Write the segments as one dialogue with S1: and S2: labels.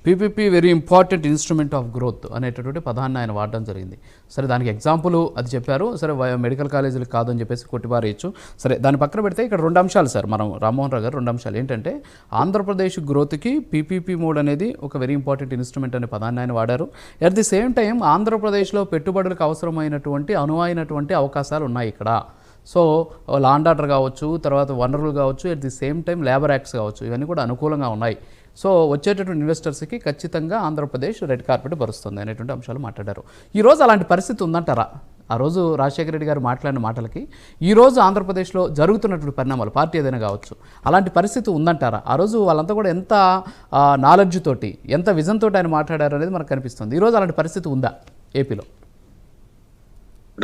S1: PPP very important instrument of growth అనేటటువంటి పదాన్ని ఆయన వాడడం జరిగింది. సరే, దానికి ఎగ్జాంపుల్ అది చెప్పారు. సరే, మెడికల్ కాలేజీలు కాదని చెప్పేసి కొట్టిపారేయచ్చు. సరే, దాని పక్కన పెడితే ఇక్కడ రెండు అంశాలు సార్, మనం రామ్మోహన్ రావు గారు రెండు అంశాలు ఏంటంటే, ఆంధ్రప్రదేశ్ గ్రోత్కి పీపీపీ మోడ్ అనేది ఒక వెరీ ఇంపార్టెంట్ ఇన్స్ట్రుమెంట్ అనే పదాన్ని ఆయన వాడారు. అట్ ది సేమ్ టైం ఆంధ్రప్రదేశ్లో పెట్టుబడులకు అవసరమైనటువంటి అనువైనటువంటి అవకాశాలు ఉన్నాయి ఇక్కడ. సో లాండ్ ఆర్డర్ కావచ్చు, తర్వాత వనరులు కావచ్చు, at the same time labour acts కావచ్చు, ఇవన్నీ కూడా అనుకూలంగా ఉన్నాయి. సో వచ్చేటటువంటి ఇన్వెస్టర్స్కి ఖచ్చితంగా ఆంధ్రప్రదేశ్ రెడ్ కార్పెట్ పరుస్తుంది అనేటువంటి అంశాలు మాట్లాడారు. ఈరోజు అలాంటి పరిస్థితి ఉందంటారా? ఆ రోజు రాజశేఖర రెడ్డి గారు మాట్లాడిన మాటలకి ఈరోజు ఆంధ్రప్రదేశ్లో జరుగుతున్నటువంటి పరిణామాలు, పార్టీ ఏదైనా కావచ్చు, అలాంటి పరిస్థితి ఉందంటారా? ఆ రోజు వాళ్ళంతా కూడా ఎంత నాలెడ్జ్ తోటి, ఎంత విజన్ తోటి ఆయన మాట్లాడారు అనేది మనకు కనిపిస్తుంది. ఈరోజు అలాంటి పరిస్థితి ఉందా ఏపీలో?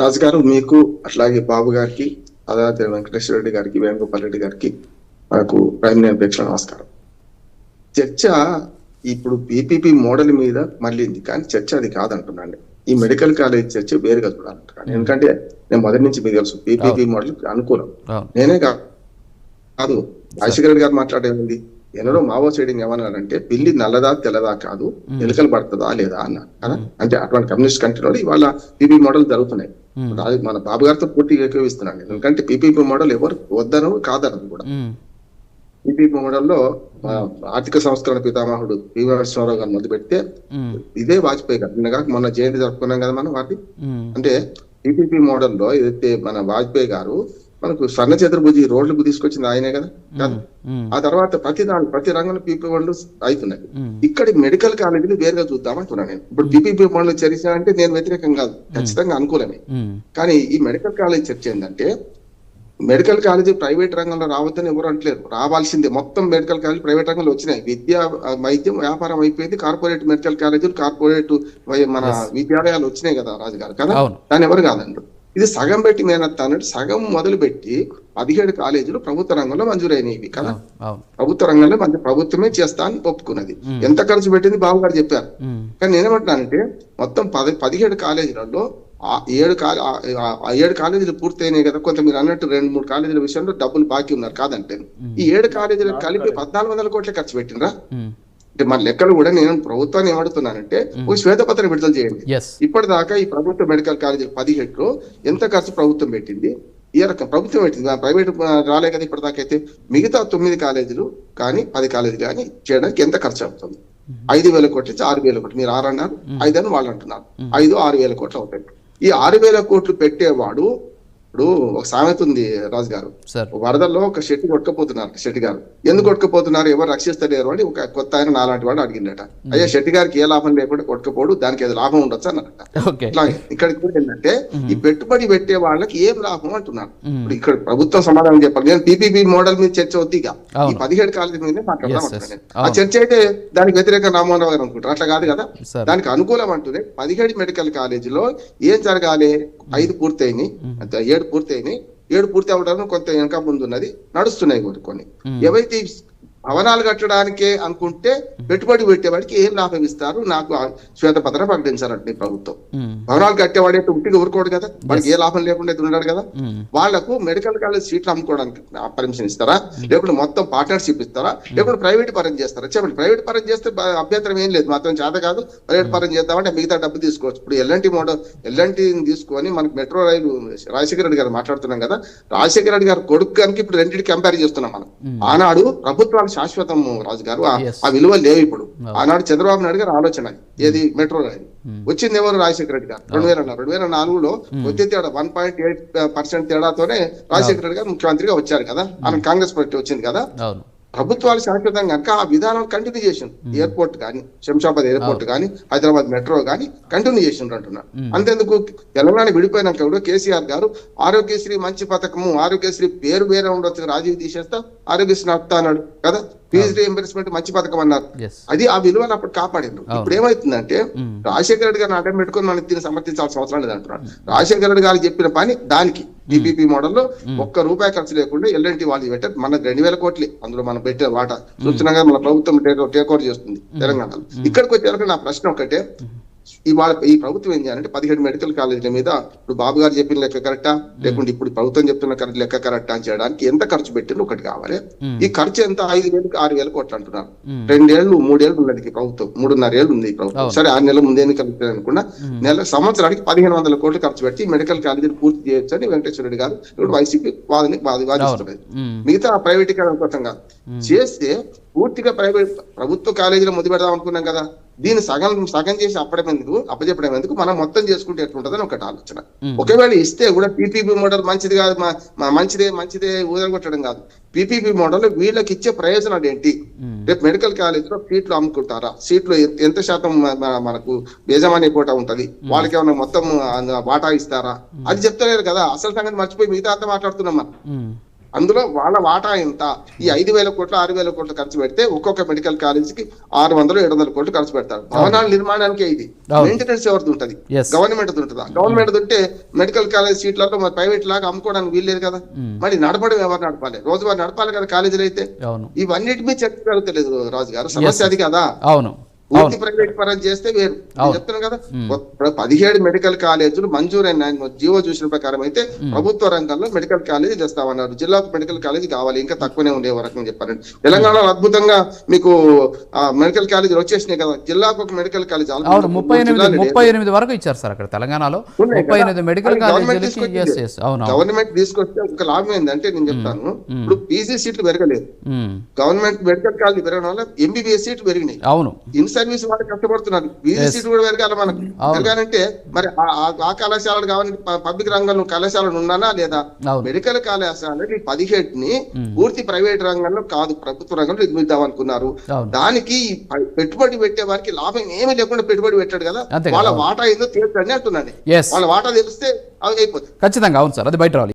S2: రాజు గారు, మీకు అట్లాగే బాబు గారికి, అదాది వెంకటేశ్వర రెడ్డి గారికి, వేణుగోపాల్ రెడ్డి గారికి మనకు ప్రైమ్ ప్రేక్ష నమస్కారం. చర్చ ఇప్పుడు పీపీపీ మోడల్ మీద మళ్ళీంది, కానీ చర్చ అది కాదంటున్నాను. ఈ మెడికల్ కాలేజ్ చర్చ వేరుగా చూడాలంటున్నాను. ఎందుకంటే నేను మొదటి నుంచి మీకు తెలుసు పీపీపీ మోడల్ అనుకూలం. నేనే కాదు, రాజశేఖర రెడ్డి గారు మాట్లాడేది ఎన్నడో మావో సైడింగ్ ఏమన్నారంటే, పిల్లి నల్లదా తెల్లదా కాదు, ఎలుకలు పడుతుందా లేదా అన్నారు కదా. అంటే అటువంటి కమ్యూనిస్ట్ కంట్రీలో ఇవాళ పీపీ మోడల్ జరుగుతున్నాయి. మన బాబు గారితో పూర్తిగా ఏకీవిస్తున్నాను. ఎందుకంటే పీపీపీ మోడల్ ఎవరు వద్దను కాదనదు కూడా. పీపీపీ మోడల్లో ఆర్థిక సంస్కరణ పితామహుడు పివి నరసింహారావు గారు మొదలు పెడితే ఇదే వాజ్పేయి గారు నిన్నగా మొన్న జయంతి జరుపుకున్నాం కదా మనం వాటి. అంటే పీపీపీ మోడల్లో ఏదైతే మన వాజ్పేయి గారు మనకు స్వర్ణ చతుర్భుజి రోడ్లకు తీసుకొచ్చింది ఆయనే కదా. ఆ తర్వాత ప్రతి రంగంలో పీపీ మోడల్ అవుతున్నాయి. ఇక్కడ మెడికల్ కాలేజీలు వేరుగా చూద్దామంటున్నాను నేను. ఇప్పుడు పీపీపీ మోడల్ చర్చ అంటే నేను వ్యతిరేకం కాదు, ఖచ్చితంగా అనుకూలమే. కానీ ఈ మెడికల్ కాలేజ్ చర్చ ఏంటంటే, మెడికల్ కాలేజీ ప్రైవేట్ రంగంలో రావద్దని ఎవరు అంటలేరు, రావాల్సిందే. మొత్తం మెడికల్ కాలేజీ ప్రైవేట్ రంగంలో వచ్చినాయి. విద్య, వైద్యం, వ్యాపారం అయిపోయింది. కార్పొరేట్ మెడికల్ కాలేజీలు, కార్పొరేట్ మన విద్యాలయాలు వచ్చినాయి కదా రాజుగారు కదా. దాన్ని ఎవరు కాదంటారు. ఇది సగం పెట్టి మేనత్తా అన్నట్టు సగం మొదలు పెట్టి 17 కాలేజీలు ప్రభుత్వ రంగంలో మంజూరైనవి కదా. ప్రభుత్వ రంగంలో ప్రభుత్వమే చేస్తా అని ఒప్పుకున్నది. ఎంత ఖర్చు పెట్టింది బాబు గారు చెప్పారు. కానీ నేనేమంటున్నానంటే, మొత్తం 17 కాలేజీలలో 7 కాలేజీలు పూర్తయినాయి కదా. కొంత మీరు అన్నట్టు 2-3 కాలేజీల విషయంలో డబ్బులు బాకీ ఉన్నారు కాదంటే, ఈ 7 కాలేజీలకు కలిపి 1400 కోట్లే ఖర్చు పెట్టినరా? అంటే మన లెక్కలు కూడా నేను ప్రభుత్వాన్ని ఏమడుతున్నానంటే, ఒక శ్వేతపత్రం విడుదల చేయండి. ఇప్పటిదాకా ఈ ప్రభుత్వ మెడికల్ కాలేజీలు 17లో ఎంత ఖర్చు ప్రభుత్వం పెట్టింది, ఏ రకం ప్రభుత్వం పెట్టింది, ప్రైవేట్ రాలే కదా ఇప్పటిదాకా. అయితే మిగతా 9 కాలేజీలు కానీ 10 కాలేజీలు కానీ చేయడానికి ఎంత ఖర్చు అవుతుంది? 5,000 కోట్ల నుంచి 6,000 కోట్లు. మీరు 6 అన్నారు, 5 అని వాళ్ళు అంటున్నారు. 5-6,000 కోట్లు అవుతాయి. ఈ 6,000 కోట్లు పెట్టేవాడు, ఇప్పుడు ఒక సామెత ఉంది రాజు గారు, వరదల్లో ఒక షెట్టి కొట్టుకపోతున్నారు. షెట్టి గారు ఎందుకు కొట్టుకపోతున్నారు, ఎవరు రక్షిస్తలేరు అని ఒక కొత్త ఆయన నాలాంటి వాడు అడిగిందట. అయ్యా, షెట్టి గారికి ఏ లాభం లేకుండా కొట్టుకపోడు, దానికి ఏదో లాభం ఉండొచ్చు అన్నారట. ఇట్లాగే ఇక్కడికి కూడా ఏంటంటే, ఈ పెట్టుబడి పెట్టే వాళ్ళకి ఏం లాభం అంటున్నారు. ఇప్పుడు ఇక్కడ ప్రభుత్వం సమాధానం చెప్పాలి. నేను పీపీపీ మోడల్ మీద చర్చ వద్దిగా ఈ 17 కాలేజీ మీదే మాట్లాడదాం. ఆ చర్చ అయితే దానికి వ్యతిరేకంగా రామ్మోహన్ రావు గారు అనుకుంటారు, అట్లా కాదు కదా. దానికి అనుకూలం అంటూనే 17 మెడికల్ కాలేజీలో ఏం జరగాలి, 5 పూర్తయినాయి, 7 పూర్తయినాయి. 7 పూర్తి అవడానికి కొంత వెనక ముందు ఉన్నది, నడుస్తున్నాయి కొన్ని. ఏవైతే భవనాలు కట్టడానికే అనుకుంటే పెట్టుబడి పెట్టేవాడికి ఏం లాభం ఇస్తారు, నాకు శ్వేతపత్రం ప్రకటించాలంటే ప్రభుత్వం. భవనాలు కట్టేవాడు అయితే ఉట్టిగా ఊరుకోడు కదా, వాడికి ఏ లాభం లేకుండా ఉన్నాడు కదా. వాళ్లకు మెడికల్ కాలేజ్ సీట్లు అమ్ముకోవడానికి పర్మిషన్ ఇస్తారా, లేకుంటే మొత్తం పార్ట్నర్షిప్ ఇస్తారా, లేకుంటే ప్రైవేట్ పరం చేస్తారా? చెప్పండి. ప్రైవేట్ పరం చేస్తే అభ్యంతరం ఏం లేదు, మాత్రం చేత కాదు. ప్రైవేట్ పరం చేద్దామంటే మిగతా డబ్బు తీసుకోవచ్చు. ఇప్పుడు ఎల్ఎన్టీ తీసుకొని మనకు మెట్రో రైలు రాజశేఖర రెడ్డి గారు మాట్లాడుతున్నాం కదా. రాజశేఖర రెడ్డి గారు కొడుకు ఇప్పుడు రెండింటికి కంపేర్ చేస్తున్నాం మనం. ఆనాడు ప్రభుత్వాలు శాశ్వతం రాజు గారు, ఆ విలువ లేవు ఇప్పుడు. ఆనాడు చంద్రబాబు నాయుడు గారు ఆలోచన ఏది మెట్రో రైలు వచ్చింది ఎవరు, రాజశేఖర రెడ్డి గారు 2004లో వచ్చే తేడా 1.8% తేడాతోనే రాజశేఖర రెడ్డి గారు ముఖ్యమంత్రిగా వచ్చారు కదా. ఆయన కాంగ్రెస్ పార్టీ వచ్చింది కదా. ప్రభుత్వాలు శాశ్వతం కనుక ఆ విధానం కంటిన్యూ చేసింది. ఎయిర్పోర్ట్ కానీ, శంషాబాద్ ఎయిర్పోర్ట్ కానీ, హైదరాబాద్ మెట్రో కానీ కంటిన్యూ చేసిండ్రు అంటున్నారు. అంతేందుకు తెలంగాణ విడిపోయినాక కూడా కేసీఆర్ గారు ఆరోగ్యశ్రీ మంచి పథకము, ఆరోగ్యశ్రీ పేరు వేరే ఉండొచ్చు, రాజీవ్ తీసేస్తా ఆరోగ్యశ్రీ నడుపుతా అన్నాడు కదా. ఫీజు రీఎంబర్స్మెంట్ మంచి పథకం అన్నారు. అది ఆ విలువను అప్పుడు కాపాడిండ్రు. ఇప్పుడు ఏమైతుందంటే, రాజశేఖర రెడ్డి గారిని అడ్డం పెట్టుకుని మనం దీన్ని సమర్థించాల్సిన అవసరం లేదు అంటున్నారు. రాజశేఖర రెడ్డి గారు చెప్పిన పని దానికి పీపీపీ మోడల్లో ₹1 ఖర్చు లేకుండా ఎల్ఎన్టీ వాళ్ళు పెట్టారు. మన 2,000 కోట్లు అందులో మనం పెట్టే వాటా చూస్తున్నాగా మన ప్రభుత్వం టేక్ ఓవర్ చేస్తుంది తెలంగాణలో. ఇక్కడికి వచ్చేసరికి నా ప్రశ్న ఒకటే, ఇవాళ ఈ ప్రభుత్వం ఏం చేయాలంటే 17 మెడికల్ కాలేజీల మీద ఇప్పుడు బాబు గారు చెప్పిన లెక్క కరెక్టా, లేకుంటే ఇప్పుడు ప్రభుత్వం చెప్తున్న లెక్క కరెక్టా అని చేయడానికి ఎంత ఖర్చు పెట్టిందో ఒకటి కావాలి. ఈ ఖర్చు ఎంత 5,000 6,000 కోట్లు అంటున్నారు. 2 ఏళ్ళు 3 ఏళ్ళు ఉన్నది ఈ ప్రభుత్వం, 3.5 ఏళ్ళు ఉంది ఈ ప్రభుత్వం. సరే 6 నెలల ముందే ఎన్నికలు అనుకున్నా, సంవత్సరానికి 1,500 కోట్లు ఖర్చు పెట్టి మెడికల్ కాలేజీలు పూర్తి చేయొచ్చు అని వెంకటేశ్వర రెడ్డి గారు ఇప్పుడు వైసీపీ వాదిస్తున్నది. మిగతా ప్రైవేటీకరణ కోసం కాదు, చేస్తే పూర్తిగా ప్రభుత్వ కాలేజీలో మొదలు పెడదాం అనుకున్నాం కదా, దీన్ని సగం చేసి అప్పచెప్పడం ఎందుకు, మనం మొత్తం చేసుకుంటే ఎట్లుంటదని ఒకటి ఆలోచన. ఒకవేళ ఇస్తే కూడా పీపీపీ మోడల్ మంచిది కాదు, మంచిదే ఊదరగొట్టడం కాదు. పీపీపీ మోడల్ వీళ్ళకి ఇచ్చే ప్రయోజనాలు ఏంటి? రేపు మెడికల్ కాలేజ్ లో సీట్లు అమ్ముకుంటారా, సీట్లు ఎంత శాతం మనకు యజమాని కోటా ఉంటది, వాళ్ళకి ఏమైనా మొత్తం వాటా ఇస్తారా, అది చెప్తలేరు కదా. అసలు సంగతి మర్చిపోయి మిగతా అంతా మాట్లాడుతున్నాం మనం. అందులో వాళ్ళ వాటా ఎంత? ఈ 5,000 కోట్లు 6,000 కోట్లు ఖర్చు పెడితే ఒక్కొక్క మెడికల్ కాలేజీకి 600-700 కోట్లు ఖర్చు పెడతారు. భవనాల నిర్మాణానికే ఇది. మెయింటెనెన్స్ ఎవరిది ఉంటది? గవర్నమెంట్ ఉంటుందా? గవర్నమెంట్ ఉంటే మెడికల్ కాలేజ్ సీట్లలో మరి ప్రైవేట్ లాగా అమ్ముకోవడానికి వీల్లేదు కదా. మరి నడపడం ఎవరు నడపాలి? రోజువారు నడపాలి కదా కాలేజీలు అయితే. ఇవన్నిటి మీద చర్చ జరుగుతలేదు రాజు గారు. సమస్య అది కదా. పూర్తి ప్రైవేట్ పరం చేస్తే వేరు. చెప్తున్నాను కదా, 17 మెడికల్ కాలేజీలు మంజూరైన జీవో చూసిన ప్రకారం అయితే ప్రభుత్వ రంగంలో మెడికల్ కాలేజీ తెస్తామన్నారు. జిల్లాకు మెడికల్ కాలేజీ కావాలి, ఇంకా తక్కువనే ఉండే వరకు చెప్పారండి. తెలంగాణలో అద్భుతంగా మీకు మెడికల్ కాలేజీలు వచ్చేసినాయి కదా, జిల్లాకు ఒక మెడికల్ కాలేజ్
S1: 38 వరకు ఇచ్చారు సార్ అక్కడ తెలంగాణలో 38 మెడికల్ కాలేజీలు.
S2: గవర్నమెంట్ తీసుకొస్తే ఒక లాభం ఏంటంటే నేను చెప్తాను, ఇప్పుడు పీజీ సీట్లు పెరగలేదు, గవర్నమెంట్ మెడికల్ కాలేజీ పెరగడం వల్ల ఎంబీబీఎస్ సీట్లు పెరిగినాయి.
S1: అవును,
S2: ఇన్ సర్వీస్ వాళ్ళు కష్టపడుతున్నారు. పీజీ సీట్ కూడా పెరగాలి మనకు. పెరగాలంటే మరి ఆ కళాశాలలు కావాలి, పబ్లిక్ రంగంలో కళాశాలలు ఉన్నానా లేదా? మెడికల్ కళాశాల 17ని పూర్తి ప్రైవేట్ రంగంలో కాదు ప్రభుత్వ రంగంలో నిర్మిద్దాం అనుకున్నారు. దానికి పెట్టుబడి పెట్టే వారికి లాభం ఏమీ లేకుండా పెట్టుబడి పెట్టాడు కదా, వాళ్ళ వాటా ఏదో తీర్చండి అంటున్నాను. వాళ్ళ వాటా తెలిస్తే అవి అయిపోతుంది
S1: ఖచ్చితంగా. అవును సార్, అది బయట రావాలి.